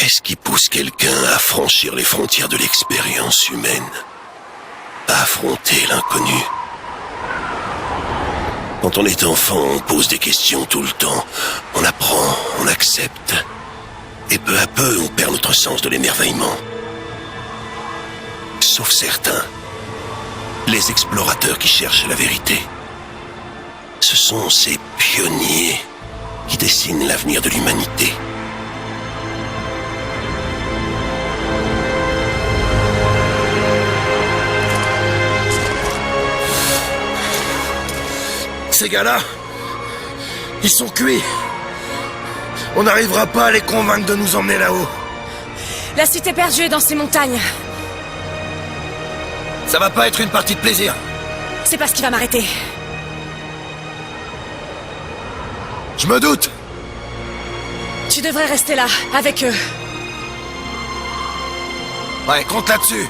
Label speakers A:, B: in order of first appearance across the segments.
A: Qu'est-ce qui pousse quelqu'un à franchir les frontières de l'expérience humaine? À affronter l'inconnu? Quand on est enfant, on pose des questions tout le temps. On apprend, on accepte. Et peu à peu, on perd notre sens de l'émerveillement. Sauf certains. Les explorateurs qui cherchent la vérité. Ce sont ces pionniers qui dessinent l'avenir de l'humanité.
B: Ces gars-là, ils sont cuits. On n'arrivera pas à les convaincre de nous emmener là-haut.
C: La cité perdue est dans ces montagnes.
B: Ça va pas être une partie de plaisir.
C: C'est pas ce qui va m'arrêter.
B: Je me doute.
C: Tu devrais rester là, avec eux.
B: Ouais, compte là-dessus.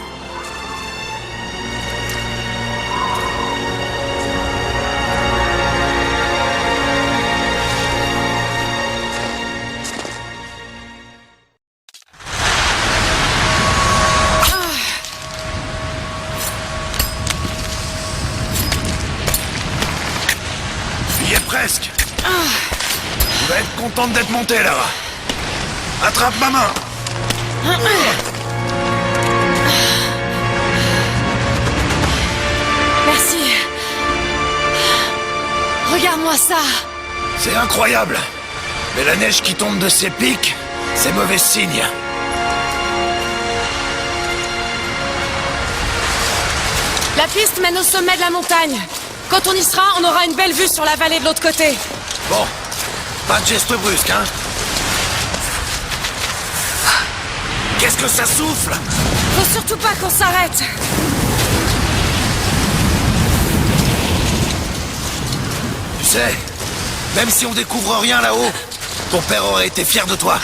B: Presque. Tu vas être contente d'être montée, Lara. Attrape ma main.
C: Merci. Regarde-moi ça.
B: C'est incroyable. Mais la neige qui tombe de ces pics, c'est mauvais signe.
C: La piste mène au sommet de la montagne. Quand on y sera, on aura une belle vue sur la vallée de l'autre côté.
B: Bon, pas de geste brusque, hein? Qu'est-ce que ça souffle?
C: Faut surtout pas qu'on s'arrête.
B: Tu sais, même si on découvre rien là-haut, ton père aurait été fier de toi.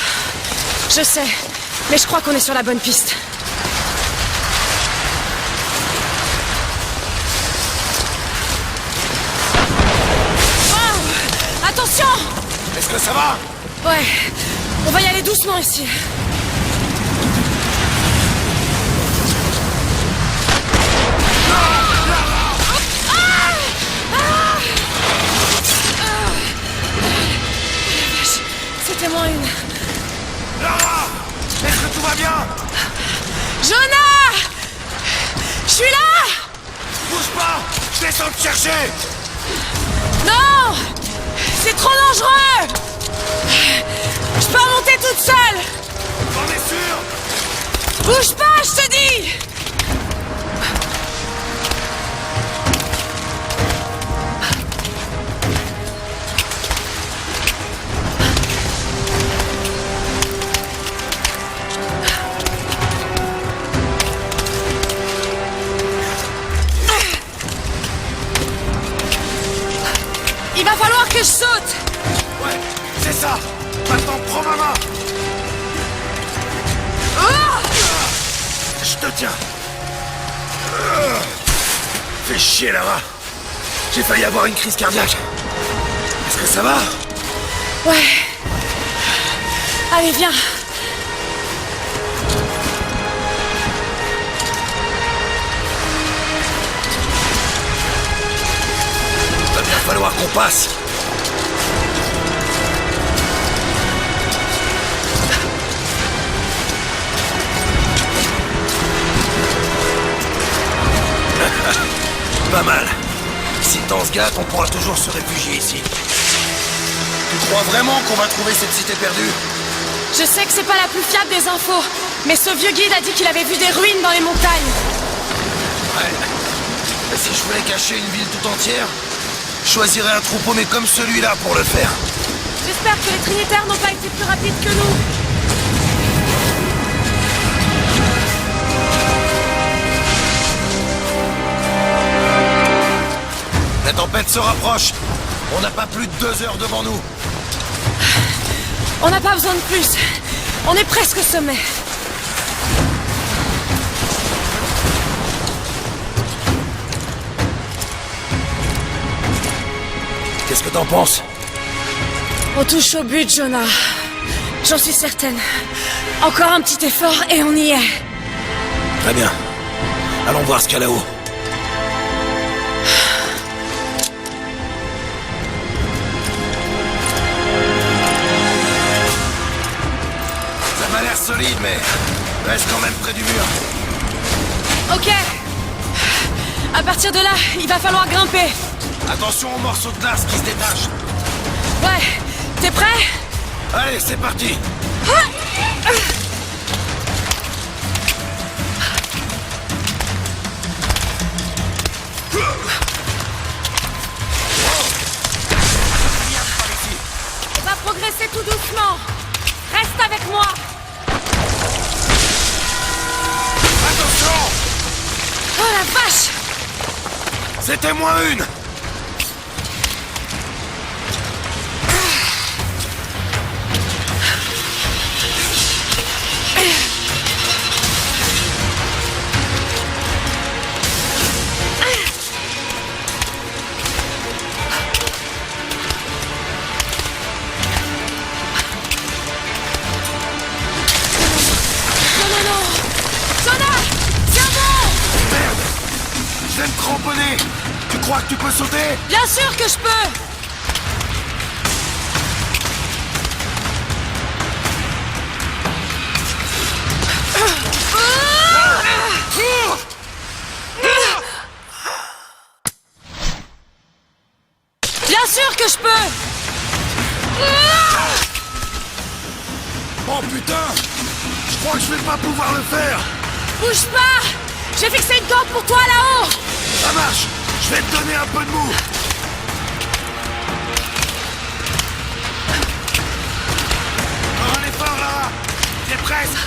C: Je sais, mais je crois qu'on est sur la bonne piste. Attention!
B: Est-ce que ça va?
C: Ouais, on va y aller doucement ici. C'était moins une.
B: Lara! Est-ce que tout va bien?
C: Jonah! Je suis là!
B: Bouge pas! Je descends te chercher!
C: Non! C'est trop dangereux! Je peux remonter toute seule!
B: T'en es sûr?
C: Bouge pas, je te dis! Il va falloir que je saute!
B: Ouais, c'est ça! Maintenant, prends ma main! Je te tiens! Fais chier, Lara! J'ai failli avoir une crise cardiaque! Est-ce que ça va?
C: Ouais. Allez, viens.
B: Va bien falloir qu'on passe! Pas mal. Si le temps se gâte, on pourra toujours se réfugier ici. Tu crois vraiment qu'on va trouver cette cité perdue?
C: Je sais que c'est pas la plus fiable des infos, mais ce vieux guide a dit qu'il avait vu des ruines dans les montagnes.
B: Ouais. Et si je voulais cacher une ville tout entière, je choisirais un troupeau mais comme celui-là pour le faire.
C: J'espère que les Trinitaires n'ont pas été plus rapides que nous.
B: La tempête se rapproche. On n'a pas plus de 2 heures devant nous.
C: On n'a pas besoin de plus. On est presque au sommet.
B: Qu'est-ce que t'en penses?
C: On touche au but, Jonah. J'en suis certaine. Encore un petit effort et on y est.
B: Très bien. Allons voir ce qu'il y a là-haut. Ça m'a l'air solide, mais reste quand même près du mur.
C: Ok. À partir de là, il va falloir grimper.
B: Attention aux morceaux de glace qui se détachent.
C: Ouais. T'es prêt?
B: Allez, c'est parti.
C: On va progresser tout doucement. Reste avec moi.
B: Attention!
C: Oh la vache!
B: C'était moins une!
C: Non. Sona! Tiens bon!
B: Merde! Je vais me cramponner! Tu crois que tu peux sauter?
C: Bien sûr que je peux! Bien sûr que je peux!
B: Oh putain! Je crois que je vais pas pouvoir le faire!
C: Bouge pas! J'ai fixé une corde pour toi là-haut!
B: Ça marche! Je vais te donner un peu de mou! Encore un effort, Lara! T'es presque!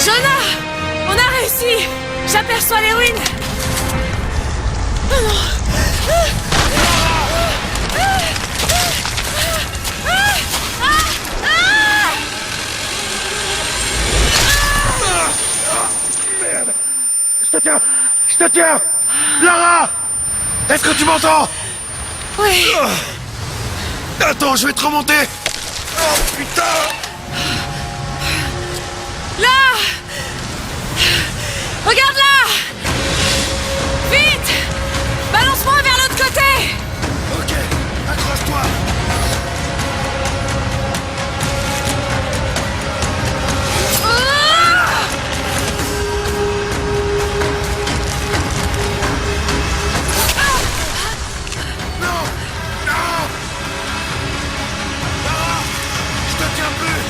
C: Jonah! On a réussi! J'aperçois les ruines! Oh non!
B: Merde! Je te tiens! Lara! Est-ce que tu m'entends?
C: Oui!
B: Attends, je vais te remonter! Oh putain!
C: Là! Regarde là! Vite! Balance-moi vers l'autre côté!
B: Ok, accroche-toi!
C: Ah!
B: Non! Non! Lara! Je te tiens plus!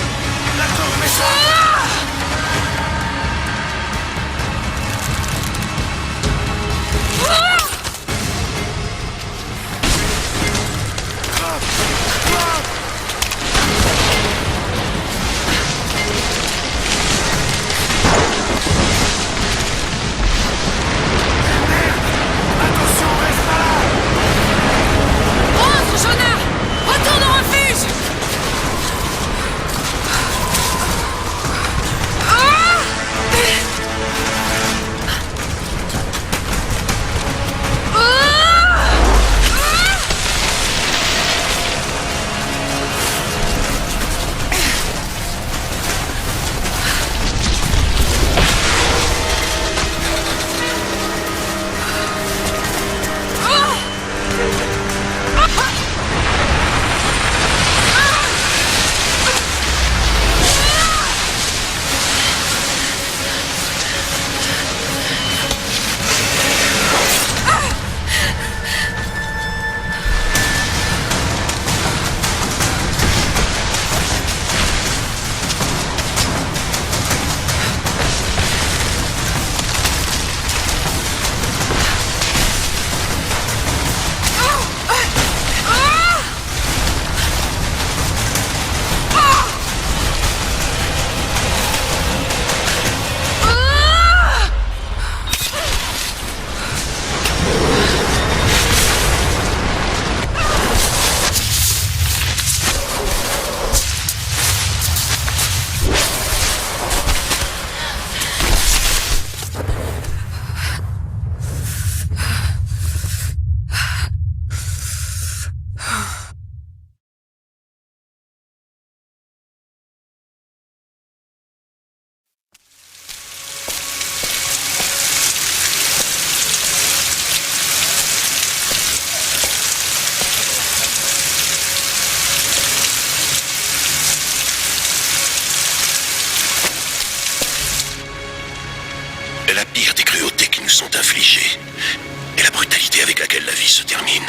A: difficulté avec laquelle la vie se termine.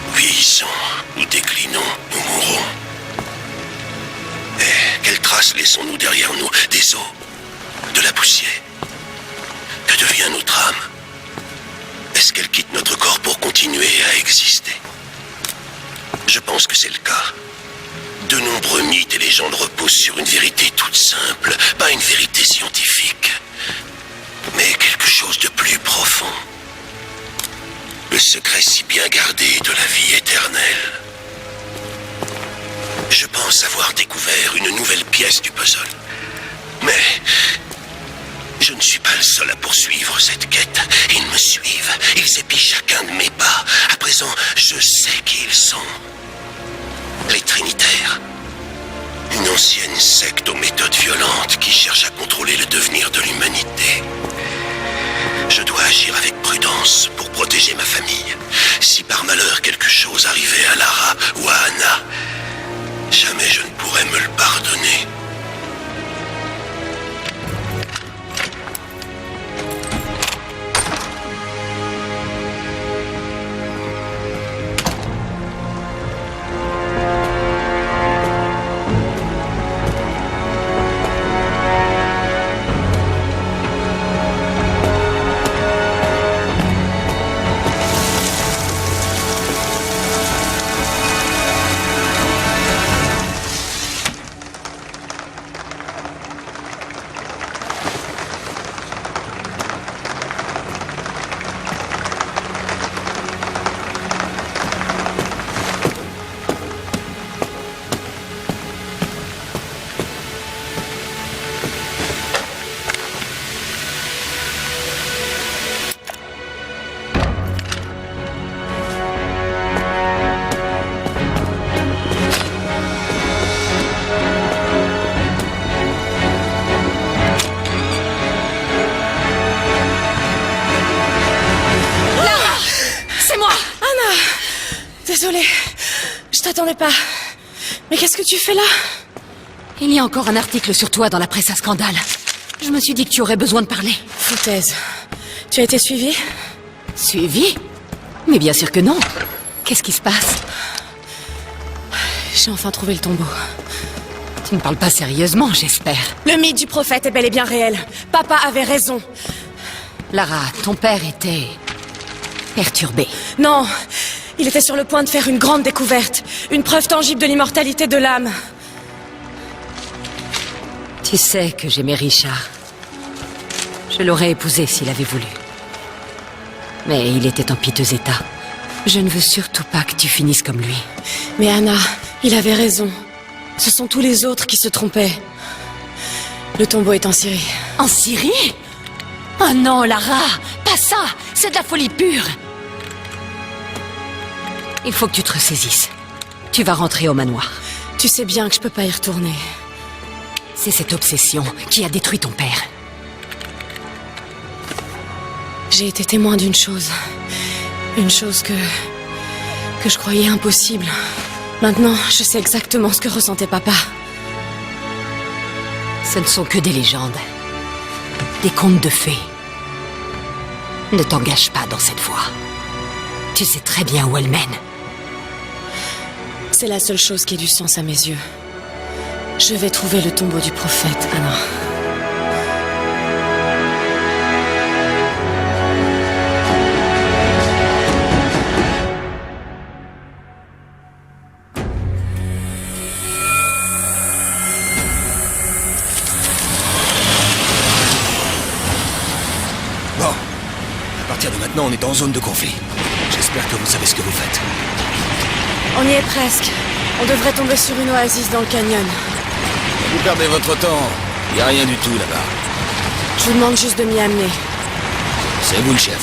A: Nous vieillissons, nous déclinons, nous mourrons. Et quelles traces laissons-nous derrière nous? Des os, de la poussière. Que devient notre âme? Est-ce qu'elle quitte notre corps pour continuer à exister? Je pense que c'est le cas. De nombreux mythes et légendes reposent sur une vérité toute simple, pas une vérité scientifique, mais quelque chose de plus profond. Le secret si bien gardé de la vie éternelle. Je pense avoir découvert une nouvelle pièce du puzzle. Mais je ne suis pas le seul à poursuivre cette quête. Ils me suivent, ils épient chacun de mes pas. À présent, je sais qui ils sont. Les Trinitaires. Une ancienne secte aux méthodes violentes qui cherche à contrôler le devenir de l'humanité. Je dois agir avec prudence pour protéger ma famille. Si par malheur quelque chose arrivait à Lara ou à Anna, jamais je ne pourrais me le pardonner.
C: Désolée, je t'attendais pas. Mais qu'est-ce que tu fais là?
D: Il y a encore un article sur toi dans la presse à scandale. Je me suis dit que tu aurais besoin de parler.
C: Foutaise. Tu as été suivie?
D: Suivi? Mais bien sûr que non. Qu'est-ce qui se passe?
C: J'ai enfin trouvé le tombeau.
D: Tu ne parles pas sérieusement, j'espère.
C: Le mythe du prophète est bel et bien réel. Papa avait raison.
D: Lara, ton père était perturbé.
C: Non, il était sur le point de faire une grande découverte. Une preuve tangible de l'immortalité de l'âme.
D: Tu sais que j'aimais Richard. Je l'aurais épousé s'il avait voulu. Mais il était en piteux état. Je ne veux surtout pas que tu finisses comme lui.
C: Mais Anna, il avait raison. Ce sont tous les autres qui se trompaient. Le tombeau est en Syrie.
D: En Syrie? Oh non, Lara! Pas ça! C'est de la folie pure! Il faut que tu te ressaisisses. Tu vas rentrer au manoir.
C: Tu sais bien que je peux pas y retourner.
D: C'est cette obsession qui a détruit ton père.
C: J'ai été témoin d'une chose. Une chose que je croyais impossible. Maintenant, je sais exactement ce que ressentait papa.
D: Ce ne sont que des légendes. Des contes de fées. Ne t'engage pas dans cette voie. Tu sais très bien où elle mène.
C: C'est la seule chose qui ait du sens à mes yeux. Je vais trouver le tombeau du prophète, Anna.
B: Bon. À partir de maintenant, on est en zone de conflit. J'espère que vous savez ce que vous faites.
C: On y est presque. On devrait tomber sur une oasis dans le canyon.
B: Vous perdez votre temps. Il n'y a rien du tout là-bas.
C: Je vous demande juste de m'y amener.
B: C'est vous le chef.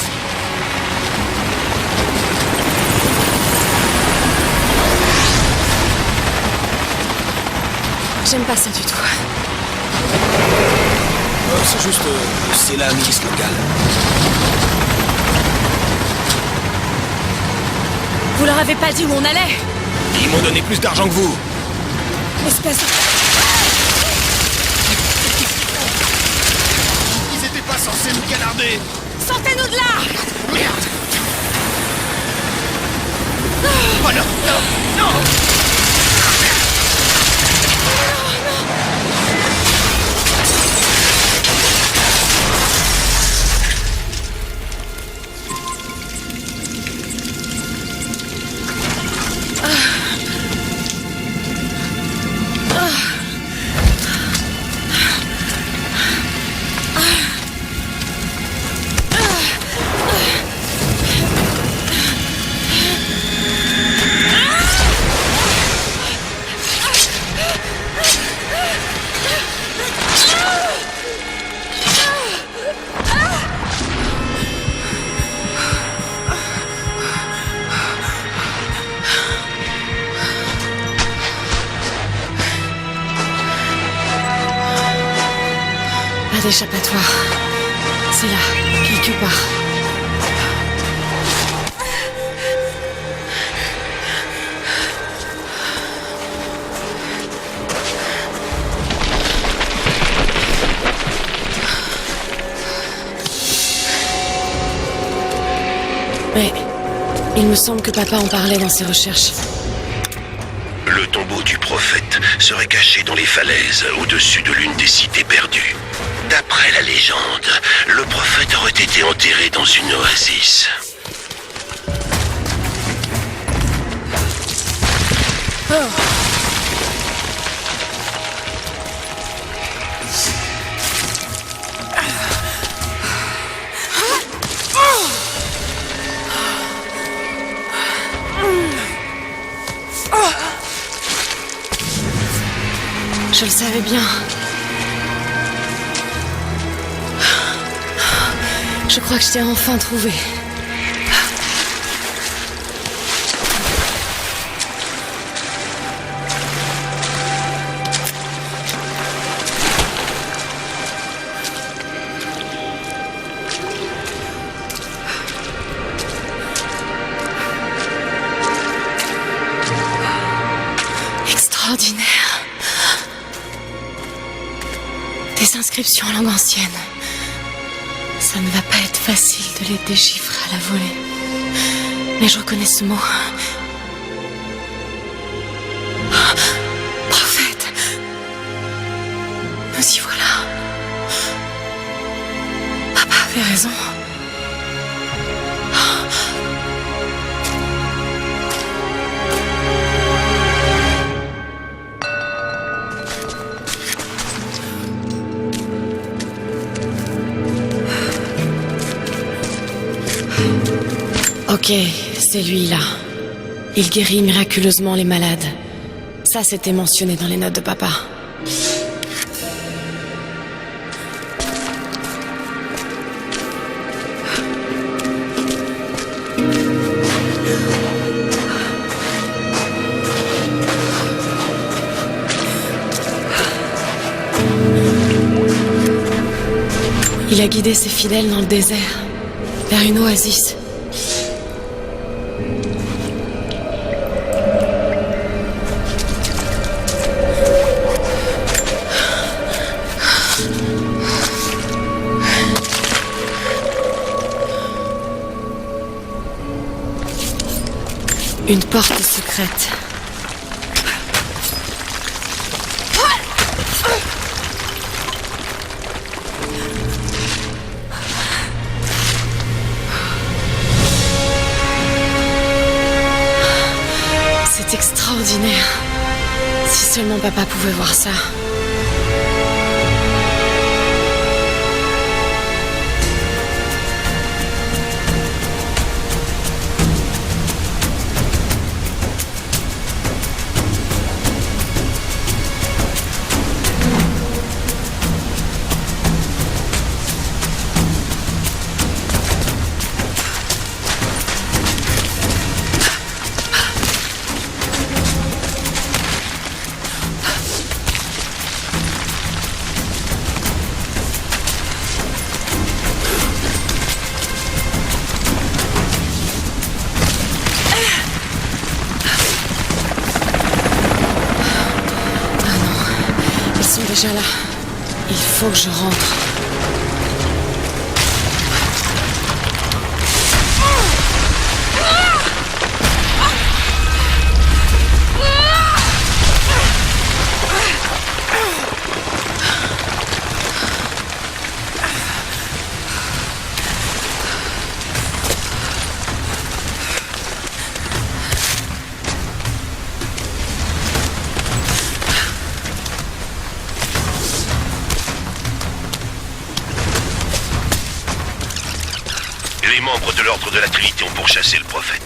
C: J'aime pas ça du tout.
B: C'est juste... c'est la milice locale.
C: Vous leur avez pas dit où on allait?
B: Ils m'ont donné plus d'argent que vous.
C: Espèce de...
B: Ils étaient pas censés nous canarder.
C: sortez-nous de là!
B: Merde! Oh non, non, non!
C: Pas d'échappatoire. C'est là, quelque part. Mais il me semble que papa en parlait dans ses recherches.
A: Le tombeau du prophète serait caché dans les falaises au-dessus de l'une des cités perdues. D'après la légende, le prophète aurait été enterré dans une oasis.
C: Je le savais bien. Je crois que je t'ai enfin trouvé. Extraordinaire. Des inscriptions en langue ancienne. Ça ne va pas être facile de les déchiffrer à la volée. Mais je reconnais ce mot. Prophète. Nous y voilà. Papa avait raison. Ok, c'est lui là. Il guérit miraculeusement les malades. Ça, c'était mentionné dans les notes de papa. Il a guidé ses fidèles dans le désert, vers une oasis. Une porte secrète. C'est extraordinaire. Si seulement papa pouvait voir ça. Déjà là, il faut que je rentre.
A: les membres de l'Ordre de la Trinité ont pourchassé le prophète.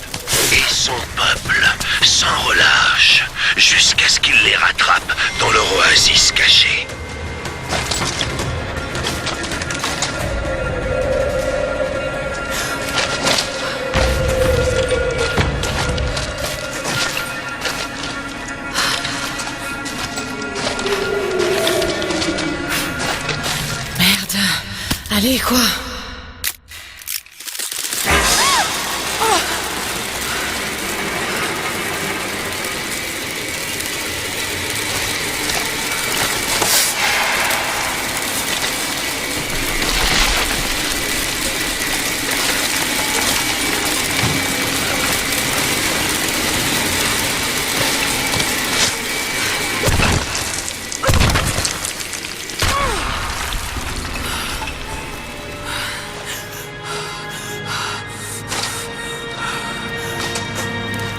A: Et son peuple sans relâche, jusqu'à ce qu'il les rattrape dans leur oasis cachée.
C: Merde. Allez, quoi?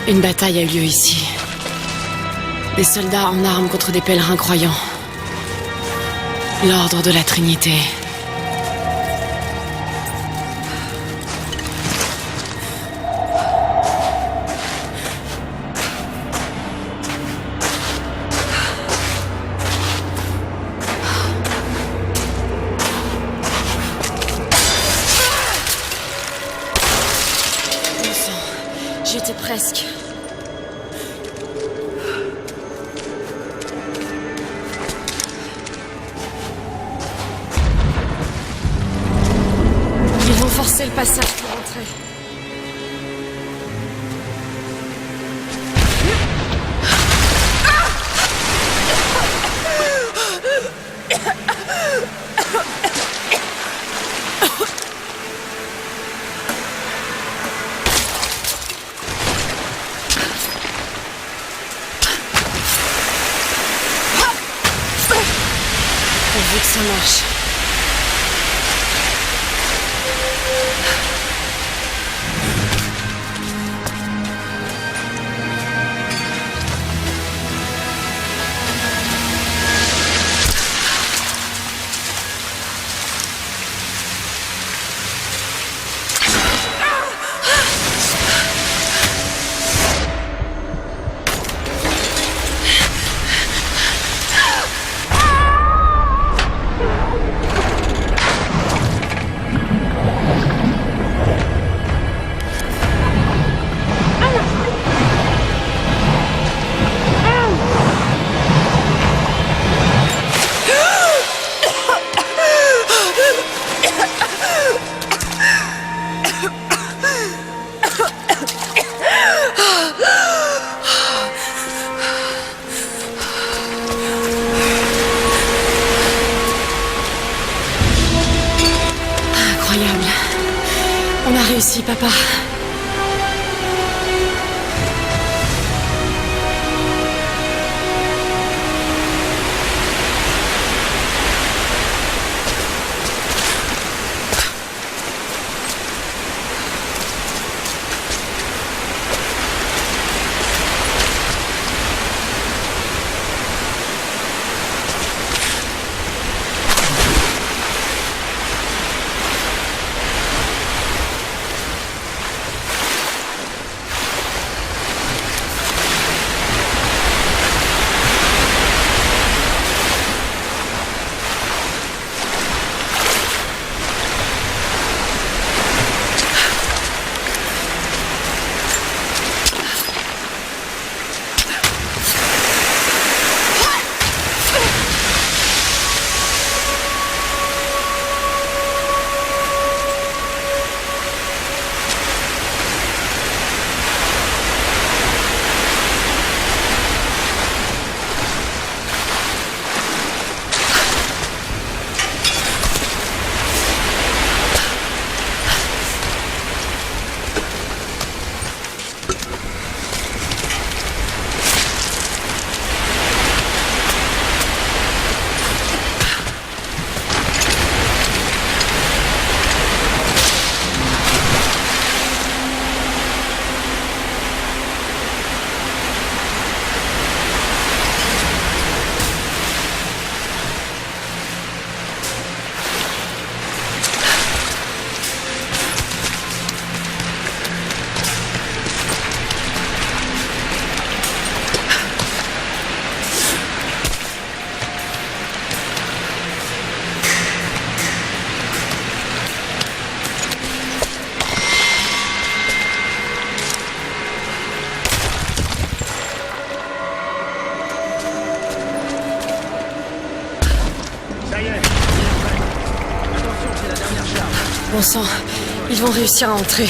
C: Une bataille a eu lieu ici. Des soldats en armes contre des pèlerins croyants. L'Ordre de la Trinité. Bon sang, j'y étais presque. Ils vont forcer le passage pour entrer. Pourvu que ça marche. Incroyable. On a réussi, papa. Bon sang, ils vont réussir à entrer.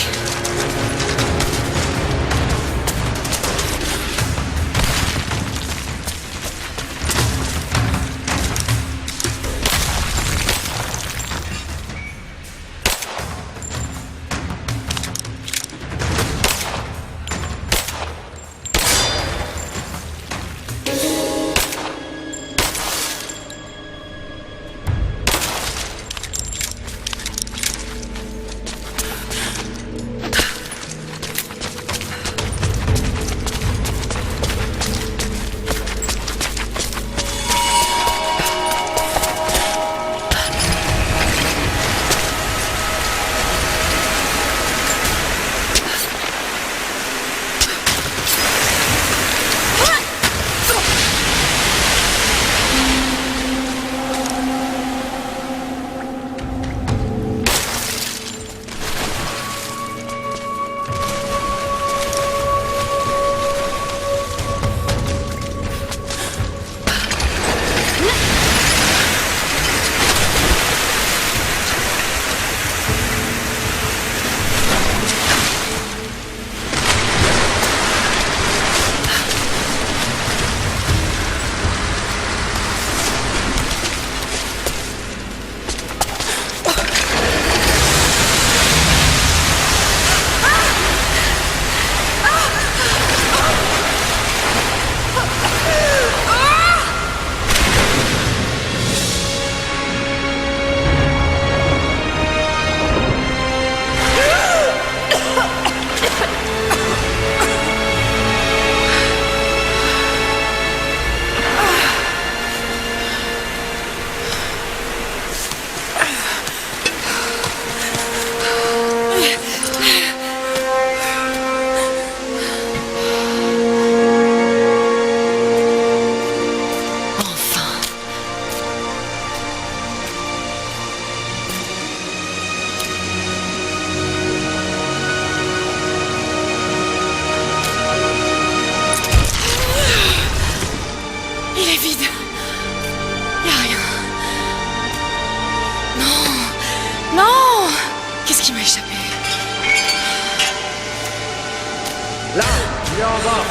C: Il est vide. Y a rien. Non. Non. Qu'est-ce qui m'a échappé?
B: Là, il est en bas.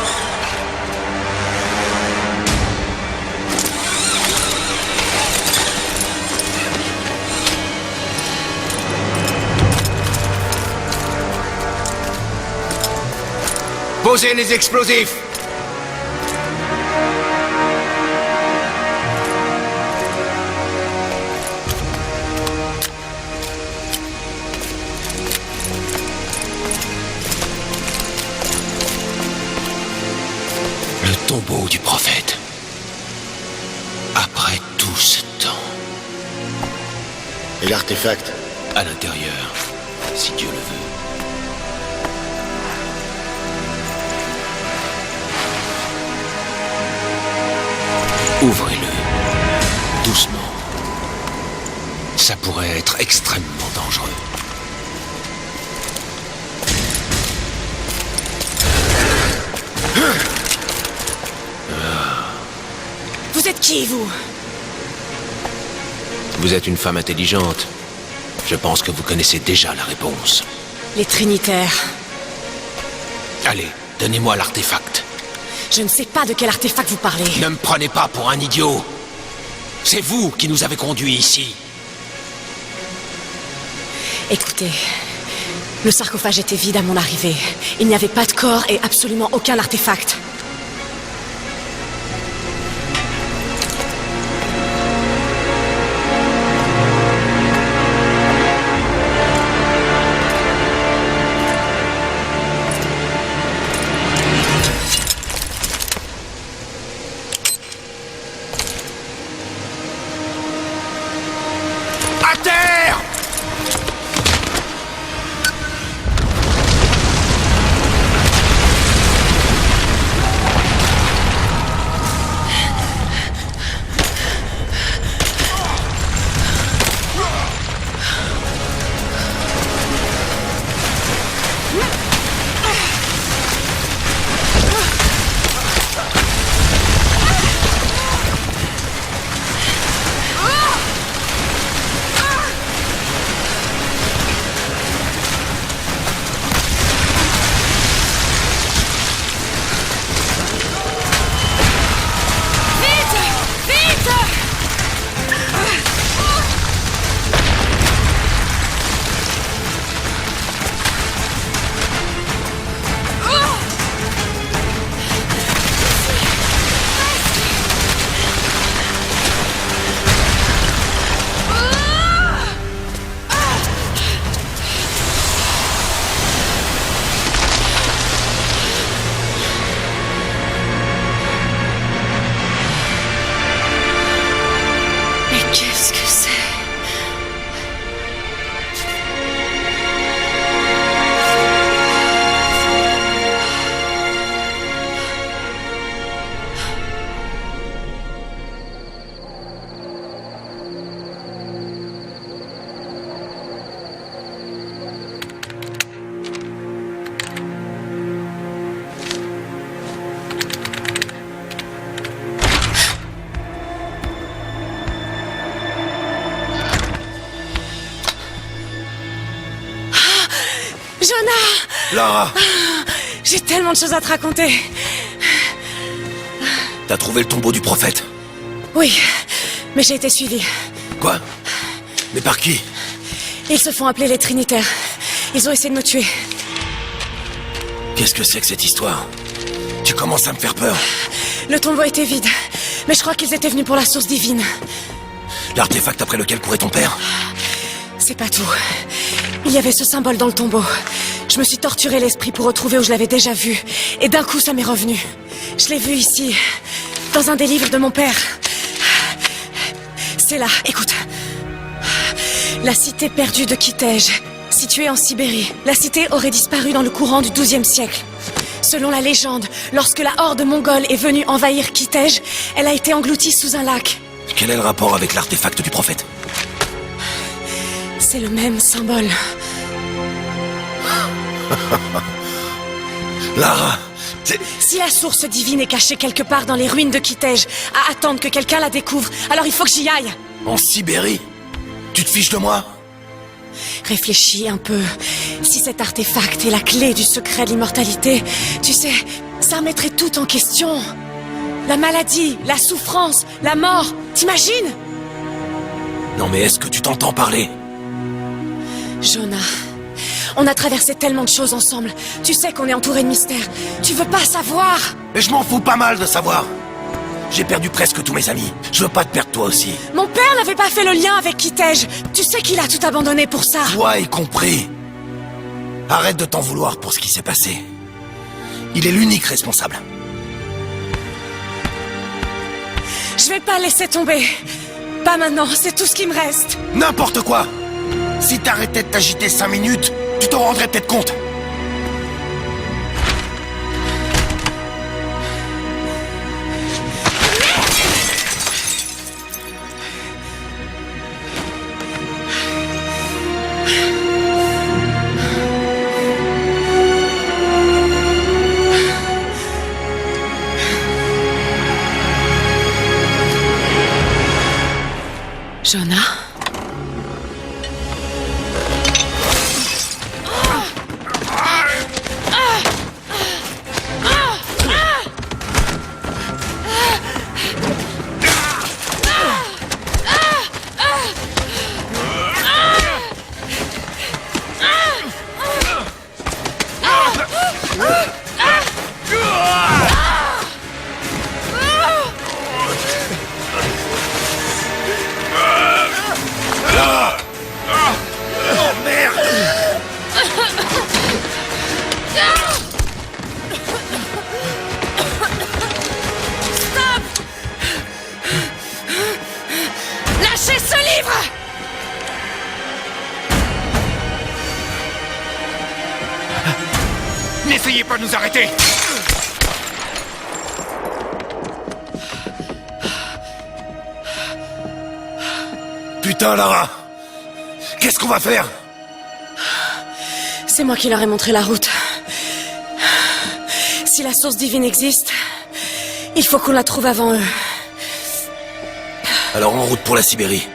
E: Posez les explosifs!
A: Le tombeau du prophète. Après tout ce temps.
F: Et l'artefact?
A: À l'intérieur, si Dieu le veut. Ouvrez-le, doucement. Ça pourrait être extrêmement dangereux.
C: Vous êtes qui, vous?
A: Vous êtes une femme intelligente. Je pense que vous connaissez déjà la réponse.
C: Les Trinitaires.
A: Allez, donnez-moi l'artefact.
C: Je ne sais pas de quel artefact vous parlez.
A: Ne me prenez pas pour un idiot. C'est vous qui nous avez conduits ici.
C: Écoutez, le sarcophage était vide à mon arrivée. Il n'y avait pas de corps et absolument aucun artefact.
A: À terre!
C: Qu'est-ce que c'est? Jonah!
B: Lara!
C: J'ai tellement de choses à te raconter.
B: T'as trouvé le tombeau du prophète?
C: Oui, mais j'ai été suivie.
B: Quoi? Mais par qui?
C: Ils se font appeler les Trinitaires. Ils ont essayé de me tuer.
B: Qu'est-ce que c'est que cette histoire? Tu commences à me faire peur.
C: Le tombeau était vide, mais je crois qu'ils étaient venus pour la source divine.
B: L'artefact après lequel courait ton père?
C: C'est pas tout. Il y avait ce symbole dans le tombeau. Je me suis torturé l'esprit pour retrouver où je l'avais déjà vu. Et d'un coup, ça m'est revenu. Je l'ai vu ici, dans un des livres de mon père. C'est là, écoute. La cité perdue de Kitej, située en Sibérie. La cité aurait disparu dans le courant du XIIe siècle. Selon la légende, lorsque la horde mongole est venue envahir Kitej, elle a été engloutie sous un lac.
B: Quel est le rapport avec l'artefact du prophète?
C: C'est le même symbole.
B: Lara,
C: Si la source divine est cachée quelque part dans les ruines de Kitej, à attendre que quelqu'un la découvre, alors il faut que j'y aille.
B: en Sibérie? Tu te fiches de moi?
C: Réfléchis un peu. Si cet artefact est la clé du secret de l'immortalité, tu sais, ça remettrait tout en question. La maladie, la souffrance, la mort, t'imagines?
B: Non mais est-ce que tu t'entends parler?
C: Jonah, on a traversé tellement de choses ensemble. Tu sais qu'on est entouré de mystères. Tu veux pas savoir?
B: Mais je m'en fous pas mal de savoir. J'ai perdu presque tous mes amis. Je veux pas te perdre toi aussi.
C: Mon père n'avait pas fait le lien avec Kitej. Tu sais qu'il a tout abandonné pour ça.
B: Toi y compris. Arrête de t'en vouloir pour ce qui s'est passé. Il est l'unique responsable.
C: Je vais pas laisser tomber. Pas maintenant, c'est tout ce qui me reste.
B: N'importe quoi. Si t'arrêtais de t'agiter 5 minutes, tu t'en rendrais peut-être compte.
C: Jonah? Lâchez ce livre!
E: N'essayez pas de nous arrêter!
B: Putain, Lara! Qu'est-ce qu'on va faire?
C: C'est moi qui leur ai montré la route. Si la source divine existe, il faut qu'on la trouve avant eux.
B: Alors en route pour la Sibérie.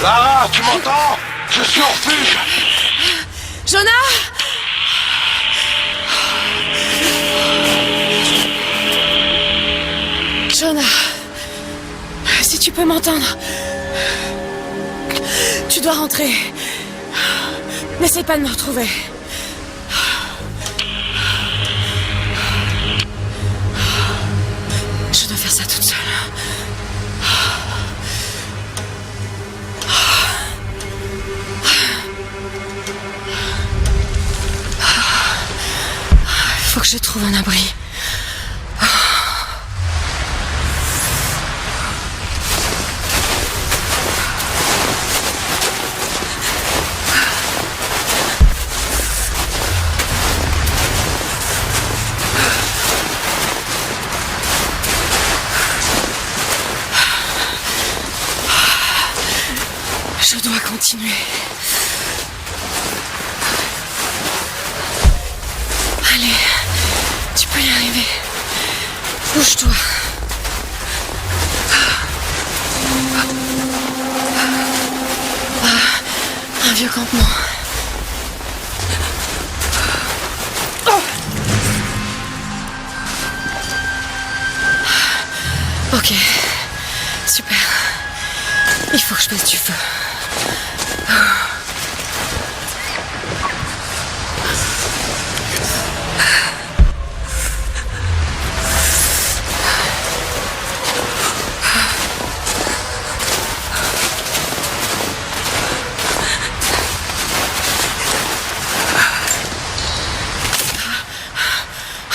B: Lara, tu m'entends? Je suis en refuge.
C: Jonah! Jonah, Si tu peux m'entendre. Tu dois rentrer. N'essaie pas de me retrouver. Je dois faire ça toute seule. Faut que je trouve un abri. Je dois continuer. Allez, tu peux y arriver. Bouge-toi. Un vieux campement. Ok, super. Il faut que je fasse du feu.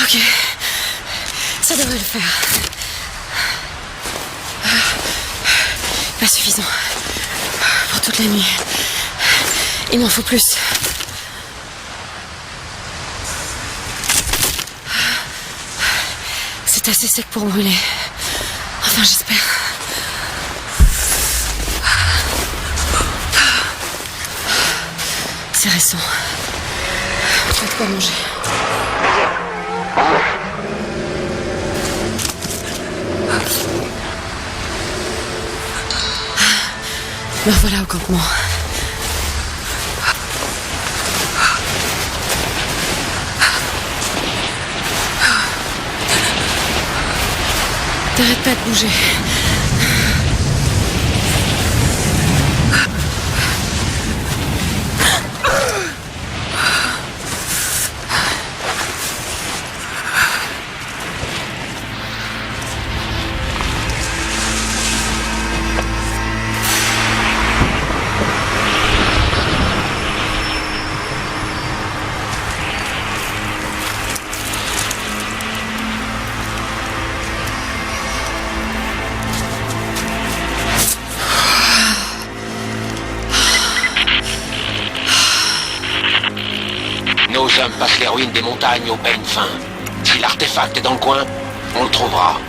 C: Ok, ça devrait le faire. Pas suffisant pour toute la nuit. Il m'en faut plus. C'est assez sec pour brûler. Enfin, j'espère. C'est récent. Tu as de quoi manger. Me voilà au campement. T'arrêtes pas de bouger.
A: Nos hommes passent les ruines des montagnes au peigne fin. Si l'artefact est dans le coin, on le trouvera.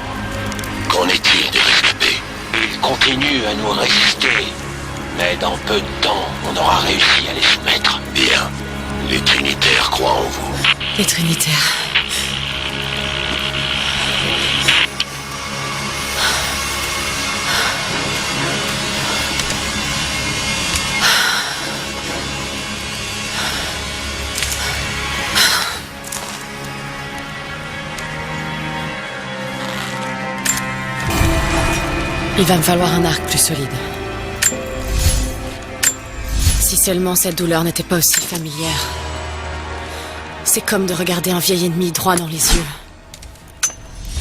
A: Qu'en est-il des rescapés? Ils continuent à nous résister. Mais dans peu de temps, on aura réussi à les soumettre. Bien. Les Trinitaires croient en vous.
C: Les Trinitaires. Il va me falloir un arc plus solide. Si seulement cette douleur n'était pas aussi familière. C'est comme de regarder un vieil ennemi droit dans les yeux.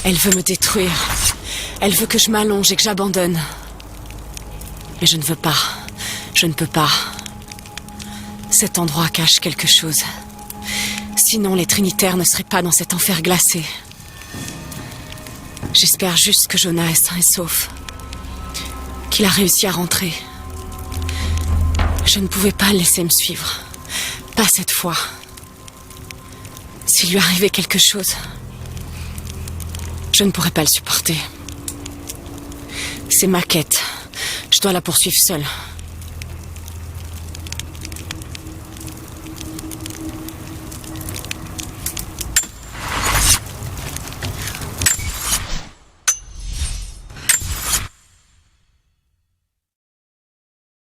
C: Elle veut me détruire. Elle veut que je m'allonge et que j'abandonne. Mais je ne veux pas. Je ne peux pas. Cet endroit cache quelque chose. Sinon, les Trinitaires ne seraient pas dans cet enfer glacé. J'espère juste que Jonah est sain et sauf. Qu'il a réussi à rentrer. Je ne pouvais pas le laisser me suivre. Pas cette fois. S'il lui arrivait quelque chose, je ne pourrais pas le supporter. C'est ma quête. Je dois la poursuivre seule.